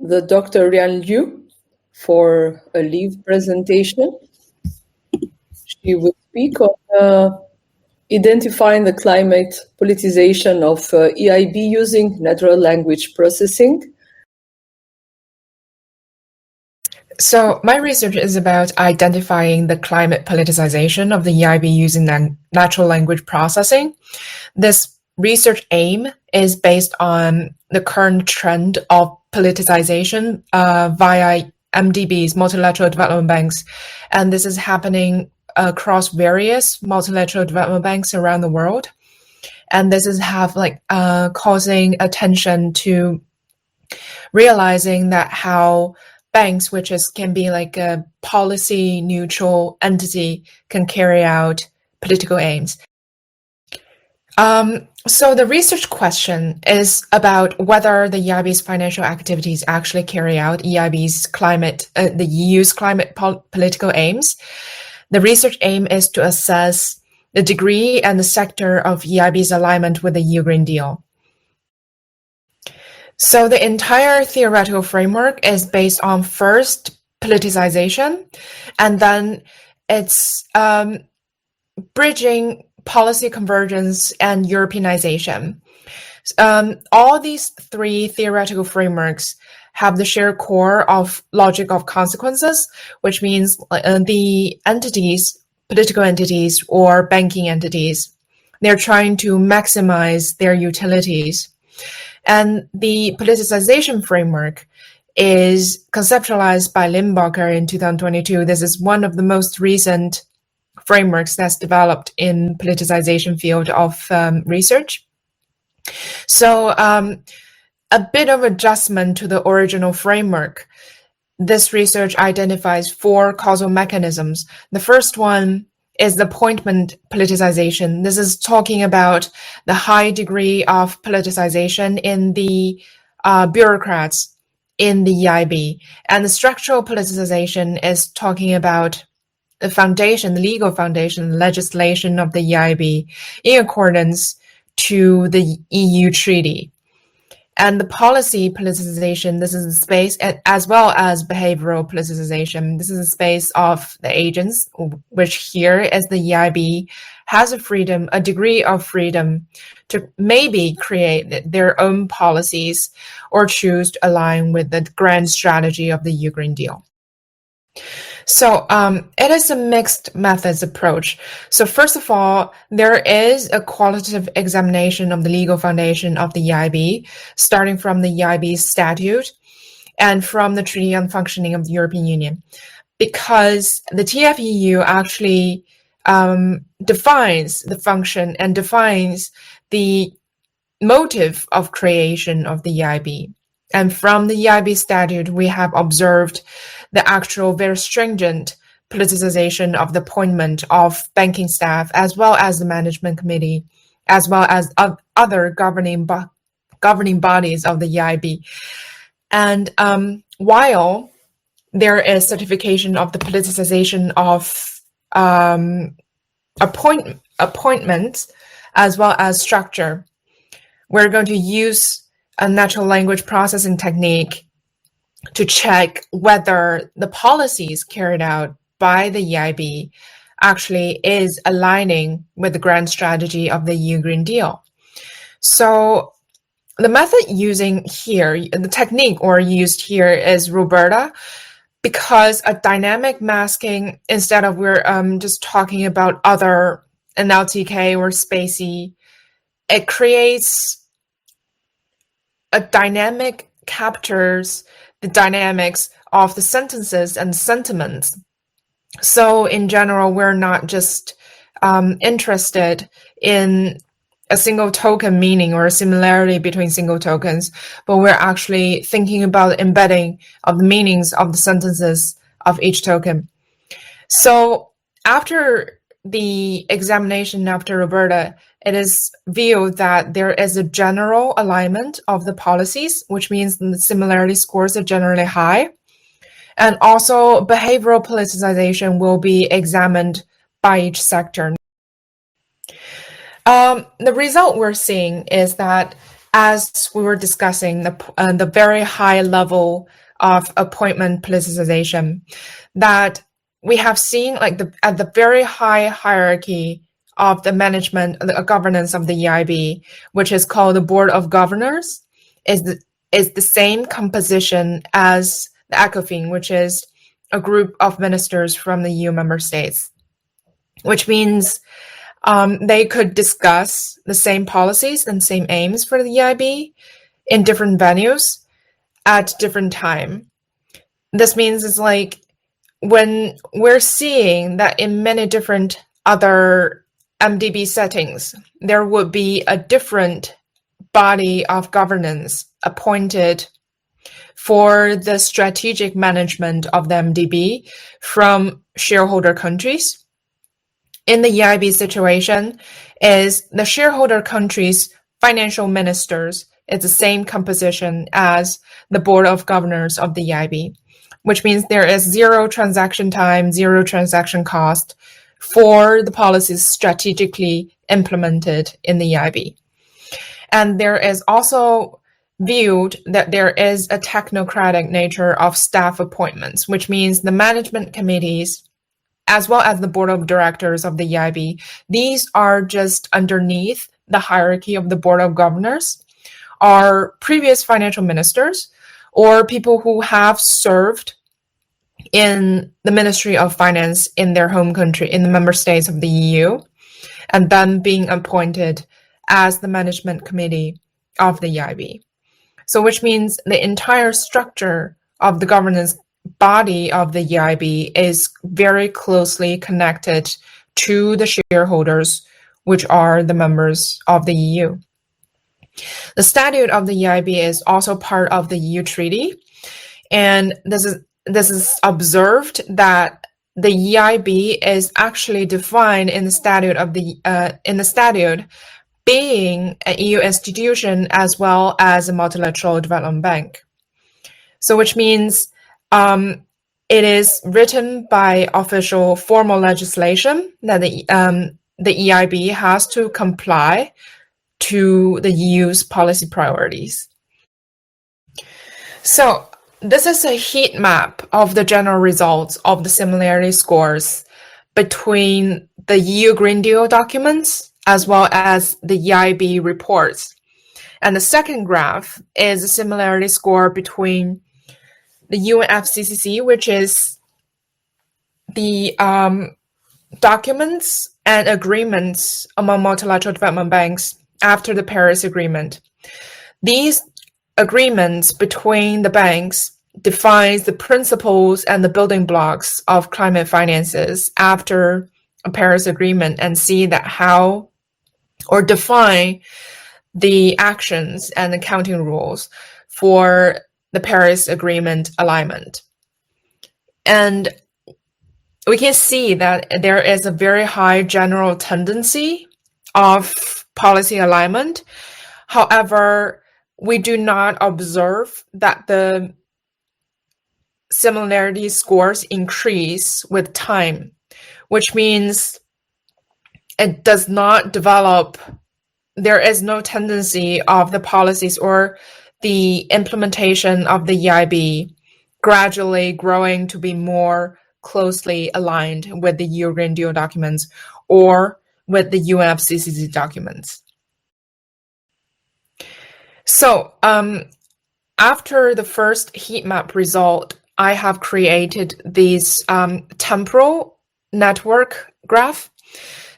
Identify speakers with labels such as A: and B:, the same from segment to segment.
A: the Dr. Ruyuan Liu for a leave presentation. She will speak on identifying the climate politicization of EIB using natural language processing.
B: So my research is about identifying the climate politicization of the EIB using natural language processing. This research aim is based on the current trend of politicization via MDBs, multilateral development banks, and this is happening across various multilateral development banks around the world. And this is causing attention to realizing that how banks, which can be like a policy neutral entity, can carry out political aims. So the research question is about whether the EIB's financial activities actually carry out EIB's the EU's climate political aims. The research aim is to assess the degree and the sector of EIB's alignment with the EU Green Deal. So the entire theoretical framework is based on first politicization, and then it's bridging policy convergence and Europeanization. All these three theoretical frameworks have the shared core of logic of consequences, which means the entities, political entities or banking entities, they're trying to maximize their utilities. And the politicization framework is conceptualized by Limbacher in 2022. This is one of the most recent frameworks that's developed in politicization field of research. So a bit of adjustment to the original framework. This research identifies four causal mechanisms. The first one is the appointment politicization. This is talking about the high degree of politicization in the bureaucrats in the EIB. And the structural politicization is talking about the foundation, the legal foundation, legislation of the EIB in accordance to the EU treaty. And the policy politicization, this is a space, as well as behavioral politicization. This is a space of the agents, which here is the EIB has a degree of freedom to maybe create their own policies or choose to align with the grand strategy of the EU Green Deal. So it is a mixed methods approach. So first of all, there is a qualitative examination of the legal foundation of the EIB, starting from the EIB's statute and from the Treaty on Functioning of the European Union, because the TFEU actually defines the function and defines the motive of creation of the EIB. And from the EIB statute, we have observed the actual very stringent politicization of the appointment of banking staff, as well as the management committee, as well as other governing bodies of the EIB. And while there is certification of the politicization of appointments, as well as structure, we're going to use a natural language processing technique to check whether the policies carried out by the EIB actually is aligning with the grand strategy of the EU Green Deal. So the method using here, the technique used here is Roberta, because a dynamic masking, instead of we're just talking about other NLTK or spacey, it creates a dynamic captures the dynamics of the sentences and sentiments. So in general, we're not just interested in a single token meaning or a similarity between single tokens, but we're actually thinking about embedding of the meanings of the sentences of each token. So after the examination after Roberta, it is viewed that there is a general alignment of the policies, which means the similarity scores are generally high. And also behavioral politicization will be examined by each sector. The result we're seeing is that as we were discussing, the very high level of appointment politicization that we have seen, like at the very high hierarchy of the management, the governance of the EIB, which is called the Board of Governors, is the same composition as the ECOFIN, which is a group of ministers from the EU member states, which means they could discuss the same policies and same aims for the EIB in different venues at different time. This means it's like when we're seeing that in many different other MDB settings, there would be a different body of governance appointed for the strategic management of the MDB from shareholder countries. In the EIB situation, is the shareholder countries' financial ministers is the same composition as the Board of Governors of the EIB, which means there is zero transaction time, zero transaction cost for the policies strategically implemented in the EIB. And there is also viewed that there is a technocratic nature of staff appointments, which means the management committees, as well as the board of directors of the EIB, these are just underneath the hierarchy of the board of governors, are previous financial ministers or people who have served in the Ministry of Finance in their home country, in the member states of the EU, and then being appointed as the management committee of the EIB. So which means the entire structure of the governance body of the EIB is very closely connected to the shareholders, which are the members of the EU. The statute of the EIB is also part of the EU treaty, and this is observed that the EIB is actually defined in the statute of the being an EU institution as well as a multilateral development bank. So which means it is written by official formal legislation that the EIB has to comply to the EU's policy priorities. So this is a heat map of the general results of the similarity scores between the EU Green Deal documents as well as the EIB reports. And the second graph is a similarity score between the UNFCCC, which is the documents and agreements among multilateral development banks after the Paris Agreement. These agreements between the banks defines the principles and the building blocks of climate finances after a Paris Agreement, and see that how or define the actions and accounting rules for the Paris Agreement alignment. And we can see that there is a very high general tendency of policy alignment. However, we do not observe that the similarity scores increase with time, which means it does not develop, there is no tendency of the policies or the implementation of the EIB gradually growing to be more closely aligned with the EU Green Deal documents or with the UNFCCC documents. So after the first heat map result, I have created this temporal network graph.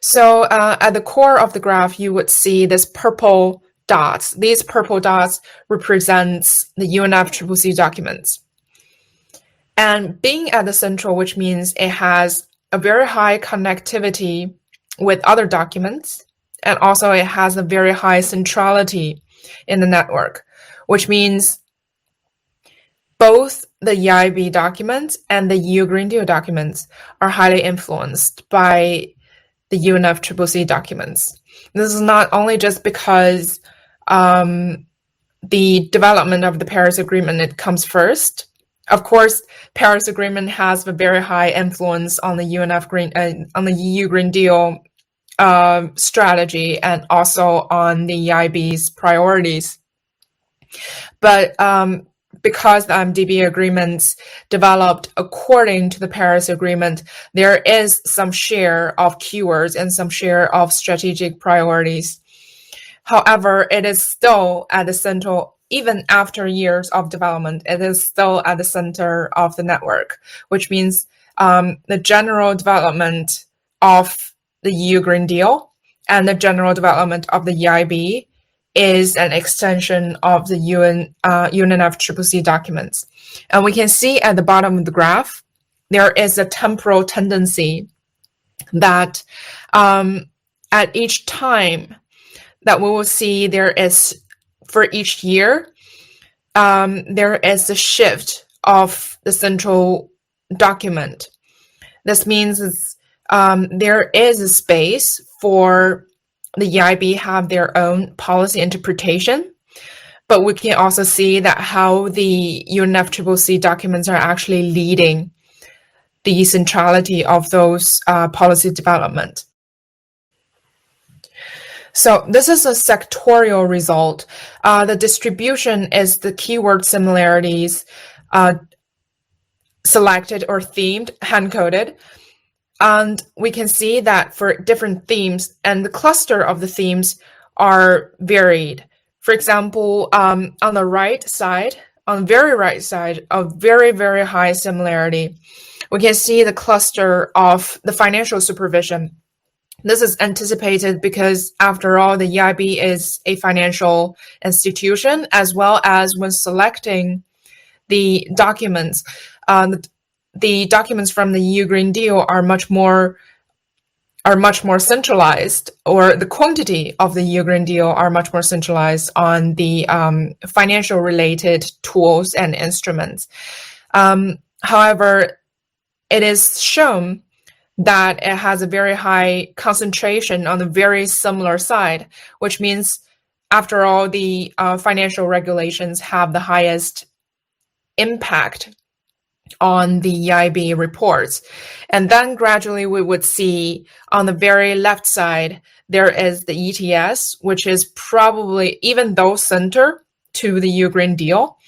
B: So at the core of the graph, you would see this purple dots. These purple dots represents the UNFCCC documents. And being at the central, which means it has a very high connectivity with other documents, and also it has a very high centrality in the network, which means both the EIB documents and the EU Green Deal documents are highly influenced by the UNFCCC documents. This is not only just because the development of the Paris Agreement, it comes first. Of course, Paris Agreement has a very high influence on the on the EU Green Deal strategy and also on the EIB's priorities. But because the MDB agreements developed according to the Paris Agreement, there is some share of keywords and some share of strategic priorities. However, it is still at the center, even after years of development, it is still at the center of the network, which means the general development of the EU Green Deal and the general development of the EIB is an extension of the UNFCCC documents. And we can see at the bottom of the graph, there is a temporal tendency that at each time that we will see there is, for each year, there is a shift of the central document. This means there is a space for the EIB have their own policy interpretation, but we can also see that how the UNFCCC documents are actually leading the centrality of those policy development. So this is a sectorial result. The distribution is the keyword similarities selected or themed, hand-coded. And we can see that for different themes, and the cluster of the themes are varied. For example, on the right side, on the very right side, of very, very high similarity, we can see the cluster of the financial supervision. This is anticipated because, after all, the EIB is a financial institution, as well as when selecting the documents, the documents from the EU Green Deal are much more centralized, or the quantity of the EU Green Deal are much more centralized on the financial related tools and instruments. However, it is shown that it has a very high concentration on the very similar side, which means, after all, the financial regulations have the highest impact on the EIB reports. And then gradually we would see on the very left side, there is the ETS, which is probably, even though center to the EU Green Deal,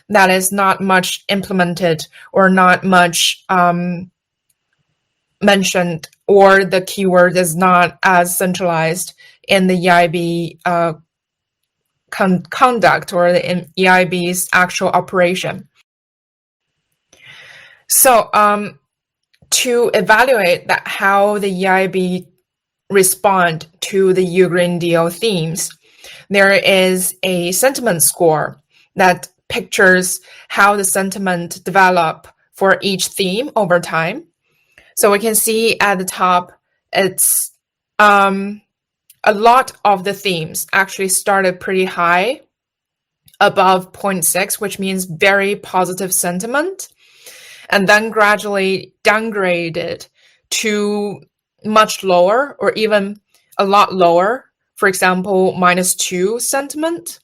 B: that is not much implemented or not much mentioned, or the keyword is not as centralized in the EIB conduct or the EIB's actual operation. So to evaluate that how the EIB respond to the EU Green Deal themes, there is a sentiment score that pictures how the sentiment develop for each theme over time. So we can see at the top, it's a lot of the themes actually started pretty high, above 0.6, which means very positive sentiment, and then gradually downgraded to much lower, or even a lot lower, for example, -2 sentiment.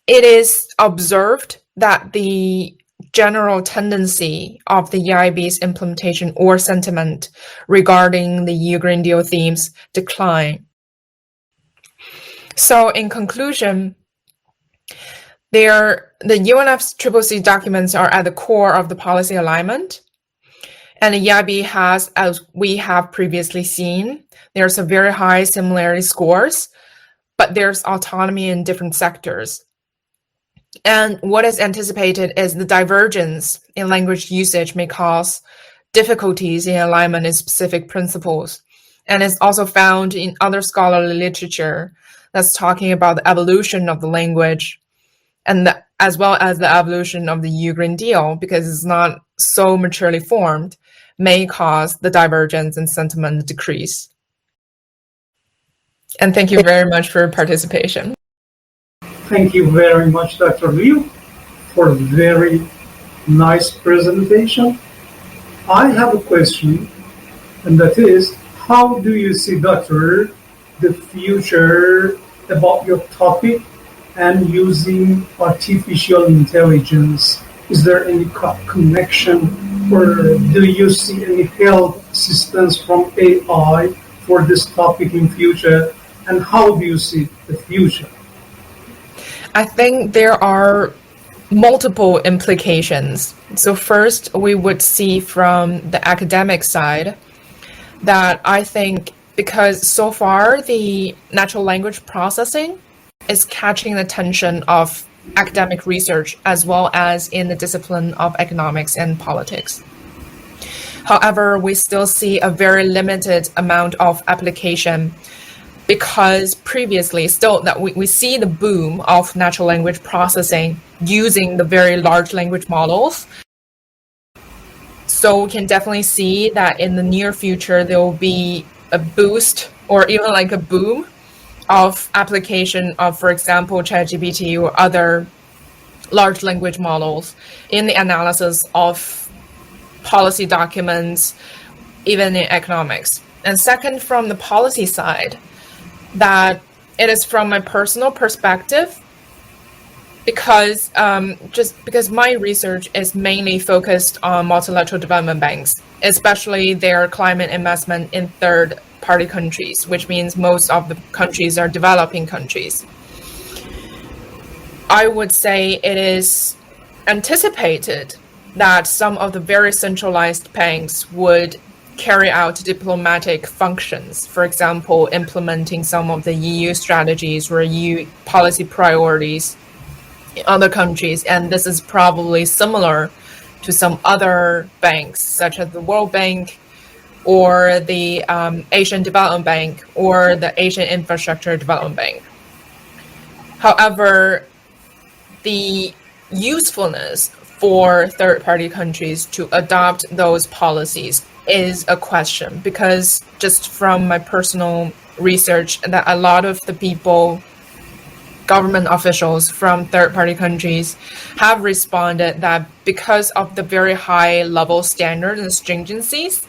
B: It is observed that the general tendency of the EIB's implementation or sentiment regarding the EU Green Deal themes decline. So in conclusion, the UNFCCC documents are at the core of the policy alignment. And the EIB has, as we have previously seen, there's a very high similarity scores, but there's autonomy in different sectors. And what is anticipated is the divergence in language usage may cause difficulties in alignment in specific principles. And it's also found in other scholarly literature that's talking about the evolution of the language, and as well as the evolution of the EU Green Deal, because it's not so maturely formed, may cause the divergence in sentiment decrease. And thank you very much for your participation.
C: Thank you very much, Dr. Liu, for a very nice presentation. I have a question, and that is, how do you see, Doctor, the future about your topic and using artificial intelligence? Is there any connection, or do you see any help, assistance from AI for this topic in future? And how do you see the future?
B: I think there are multiple implications. So first, we would see from the academic side that I think because so far the natural language processing is catching the attention of academic research as well as in the discipline of economics and politics. However, we still see a very limited amount of application because previously still that we see the boom of natural language processing using the very large language models. So we can definitely see that in the near future, there will be a boost or even like a boom of application of, for example, ChatGPT or other large language models in the analysis of policy documents, even in economics. And second, from the policy side, that it is from my personal perspective, because just because my research is mainly focused on multilateral development banks, especially their climate investment in third-party countries, which means most of the countries are developing countries. I would say it is anticipated that some of the very centralized banks would carry out diplomatic functions, for example, implementing some of the EU strategies or EU policy priorities in other countries. And this is probably similar to some other banks, such as the World Bank or the Asian Development Bank or the Asian Infrastructure Development Bank. However, the usefulness for third-party countries to adopt those policies is a question, because just from my personal research that a lot of the people, government officials from third-party countries have responded that because of the very high level standards and stringencies,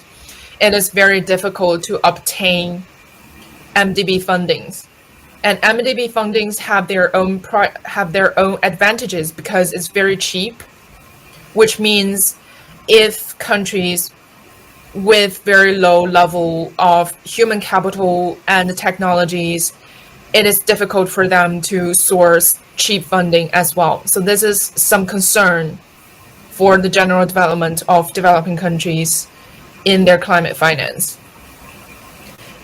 B: it is very difficult to obtain MDB fundings. And MDB fundings have their own advantages because it's very cheap, which means if countries with very low level of human capital and technologies, it is difficult for them to source cheap funding as well. So this is some concern for the general development of developing countries in their climate finance.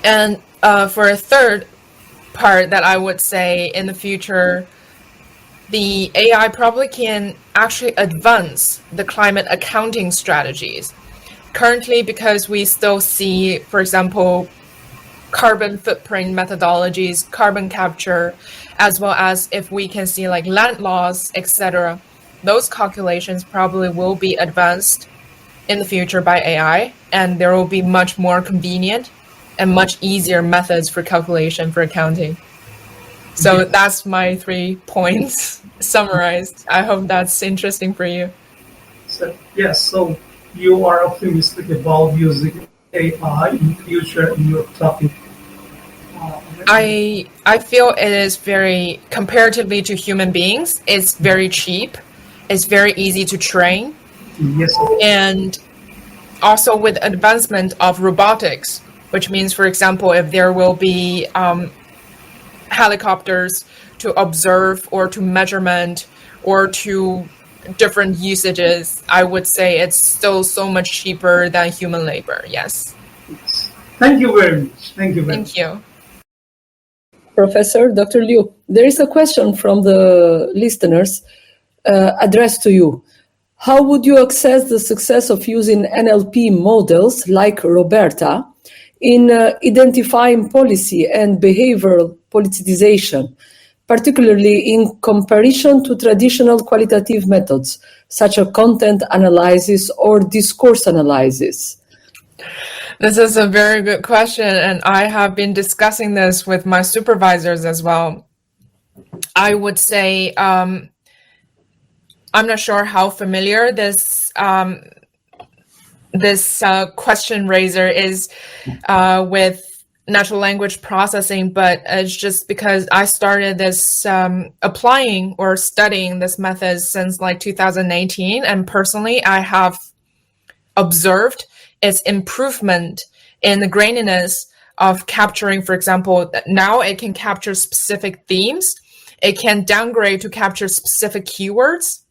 B: And for a third part that I would say in the future, the AI probably can actually advance the climate accounting strategies. Currently, because we still see, for example, carbon footprint methodologies, carbon capture, as well as if we can see like land loss, etc., those calculations probably will be advanced in the future by AI, and there will be much more convenient and much easier methods for calculation for accounting. So that's my 3 points summarized. I hope that's interesting for you.
C: So, yes, so you are optimistic about using AI in the future in your topic.
B: I feel it is very, comparatively to human beings, it's very cheap, it's very easy to train.
C: Yes.
B: And also with advancement of robotics, which means, for example, if there will be helicopters to observe or to measurement or to different usages, I would say it's still so much cheaper than human labor. Yes.
C: Thank you very much. Thank you very much.
B: Thank you.
A: Professor Dr. Liu, there is a question from the listeners addressed to you. How would you assess the success of using NLP models like Roberta in identifying policy and behavioral politicization, particularly in comparison to traditional qualitative methods, such as content analysis or discourse analysis?
B: This is a very good question, and I have been discussing this with my supervisors as well. I would say I'm not sure how familiar this question raiser is with natural language processing, but it's just because I started this applying or studying this method since like 2018, and personally I have observed its improvement in the graininess of capturing, for example, now it can capture specific themes it can downgrade to capture specific keywords.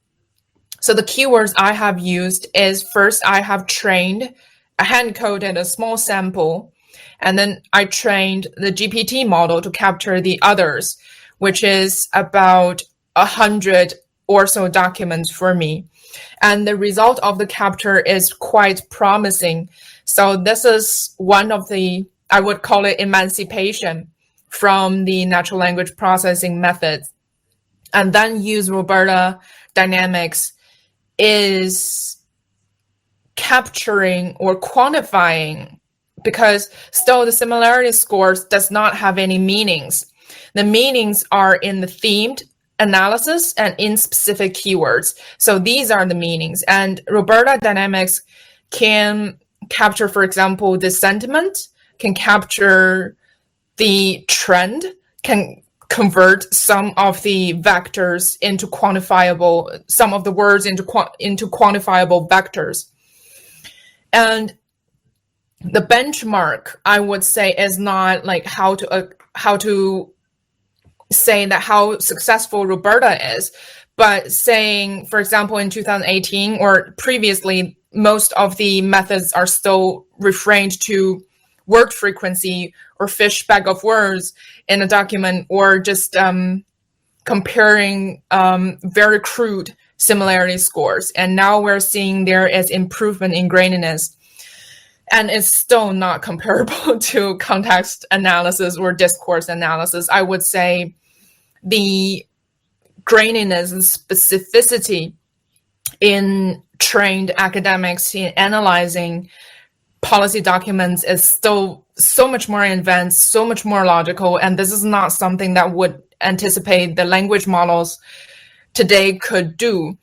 B: So the keywords I have used is, first, I have trained, hand-coded a small sample, and then I trained the GPT model to capture the others, which is about 100 or so documents for me. And the result of the capture is quite promising. So this is one of the, I would call it, emancipation from the natural language processing methods. And then use Roberta dynamics is capturing or quantifying, because still the similarity scores does not have any meanings. The meanings are in the themed analysis and in specific keywords. So these are the meanings. And Roberta dynamics can capture, for example, the sentiment, can capture the trend, can convert some of the vectors into quantifiable, some of the words into quantifiable vectors. And the benchmark, I would say, is not like how to say that how successful Roberta is, but saying, for example, in 2018 or previously, most of the methods are still refrained to word frequency or fish bag of words in a document, or just comparing very crude similarity scores. And now we're seeing there is improvement in graininess. And it's still not comparable to context analysis or discourse analysis. I would say the graininess and specificity in trained academics in analyzing policy documents is still so much more advanced, so much more logical, and this is not something that would anticipate the language models today could do.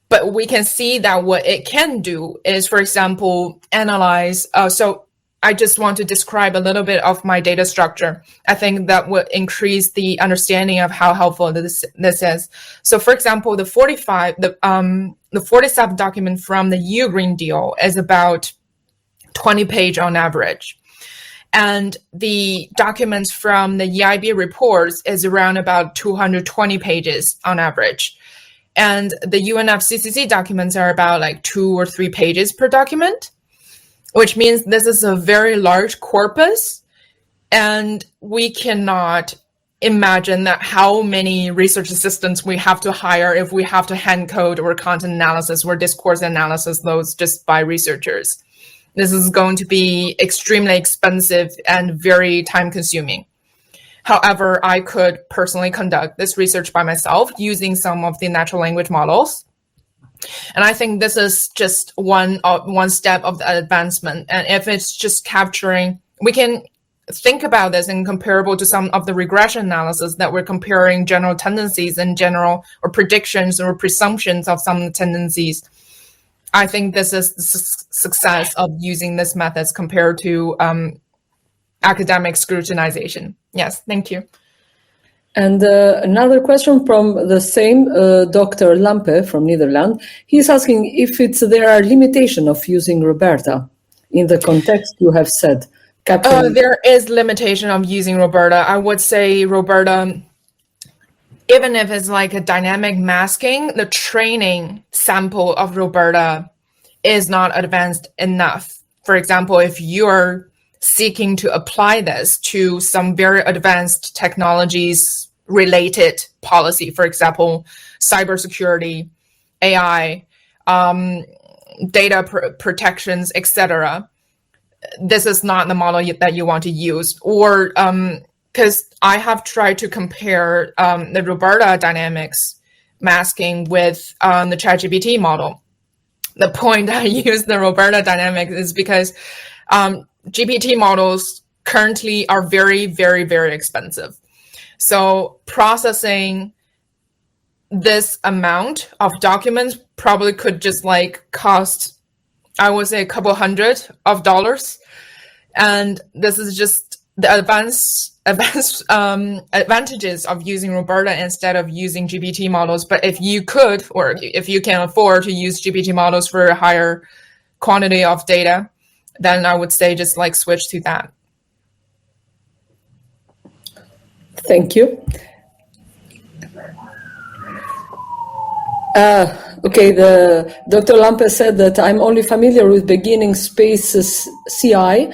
B: But we can see that what it can do is, for example, analyze. So I just want to describe a little bit of my data structure. I think that would increase the understanding of how helpful this is. So, for example, the 47 document from the EU Green Deal is about 20 page on average. And the documents from the EIB reports is around about 220 pages on average. And the UNFCCC documents are about like 2 or 3 pages per document, which means this is a very large corpus. And we cannot imagine that how many research assistants we have to hire if we have to hand code or content analysis or discourse analysis those just by researchers. This is going to be extremely expensive and very time consuming. However, I could personally conduct this research by myself using some of the natural language models. And I think this is just one step of the advancement. And if it's just capturing, we can think about this in comparable to some of the regression analysis that we're comparing general tendencies and general or predictions or presumptions of some tendencies. I think this is the success of using this methods compared to academic scrutinization. Yes, thank you.
A: And another question from the same Dr. Lampe from Netherlands. He's asking if there are limitations of using Roberta in the context you have said.
B: There is limitation of using Roberta. I would say Roberta, even if it's like a dynamic masking, the training sample of Roberta is not advanced enough. For example, if you're seeking to apply this to some very advanced technologies related policy, for example, cybersecurity, AI, data protections, etc., this is not the model that you want to use. Or because I have tried to compare the Roberta dynamics masking with the ChatGPT model. The point I use the Roberta dynamics is because GPT models currently are very, very, very expensive. So processing this amount of documents probably could just like cost, I would say, a couple $100. And this is just the advantages of using Roberta instead of using GPT models. But if you could, or if you can afford to use GPT models for a higher quantity of data, then I would say just like switch to that.
A: Thank you. Okay, Dr. Lampe said that I'm only familiar with beginning spaces CI.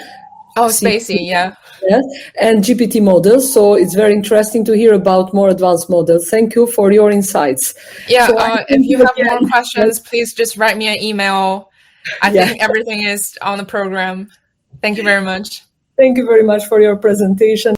B: Oh, Spacey, yeah.
A: Yes, and GPT models. So it's very interesting to hear about more advanced models. Thank you for your insights.
B: Yeah,
A: So
B: if you have more questions,
A: yes.
B: please just write me an email. I think everything is on the program. Thank you very much.
A: Thank you very much for your presentation.